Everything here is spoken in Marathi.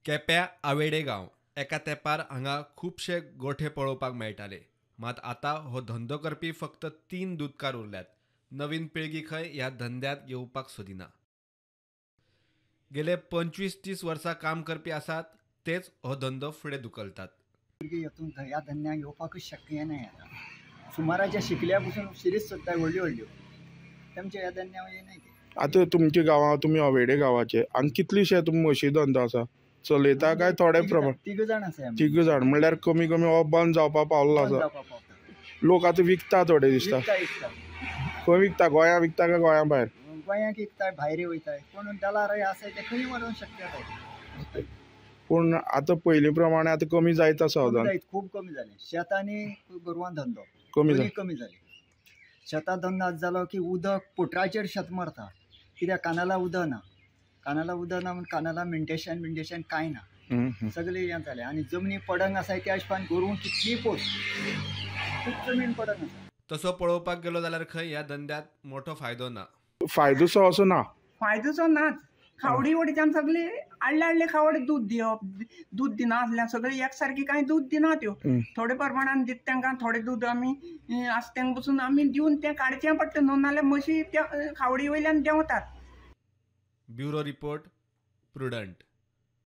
केप्यां आवेडे गांव एका तेंपार हांगा खुबशे गोठे पळोवपाक मेळटाले, मात आतां हो धंदो करपी फक्त 3 दूदकार उरल्यात. नवीन पिळगी खंय ह्या धंद्यात येवपाक सोदिना. गेले 25-30 वर्सां काम करपी आसात, तेच हो धंदो फुडें धुकलतात. ह्या धंद्याक येवपाकूच शक्य नाही. आता सुमाराच्या शिकल्या पासून सिरीज सुद्धा व्हडल्यो तेमच्या ह्या धंद्याक येनाय. आता तुमच्या गांवांत तुमी आवेडे गांवाचे आनी कितलीशे तुमी म्हशी धंदो आसा चलयता काय थोडे प्रमाण? 3 जाण आसा. 3 जाण म्हणल्यार कमी कमी हो बंद जावपा पावलो आसा. लोक आतां विकता थोडे दिसता. खंय विकता? गोंया विकता काय गोंया भायर? गोंयाक विकता, भायर वयताय. पूण दलार आसा ते खंय व्हरोंक शकता. पूण आतां पयलीं प्रमाणे आतां कमी जायत आसा. खूब कमी जालें. शेतांनी गोरवां धंदो कमी जाले. शेतां धंदो जालो की उदक पोटराचेर शेत मारता. कित्याक कानाला उदक ना. म्हूण कानाला मेंटेशन कांय ना. सगळे हें जालें. आनी जमनी पडंग आसा त्या हिशोबान गोरवां कितली पोस खूब जमीन पडंग आसा. तसो पळोवपाक गेलो जाल्यार खंय ह्या धंद्यात मोठो फायदो ना. फायदोसो असो ना. फायदोचो नाच. खावडी वडीच्यान सगळे आडले खावडे दूध दिवप. दूध दिना आसल्यार सगळे एकसारकी कांय दूध दिना त्यो. थोडे प्रमाणान दिता तांकां. थोडे दूध आमी आसत्यांक बसून आमी दिवन तें काडचें पडटा न्हू, नाल्यार म्हशी त्या खावडी वयल्यान देंवतात. Bureau report, prudent.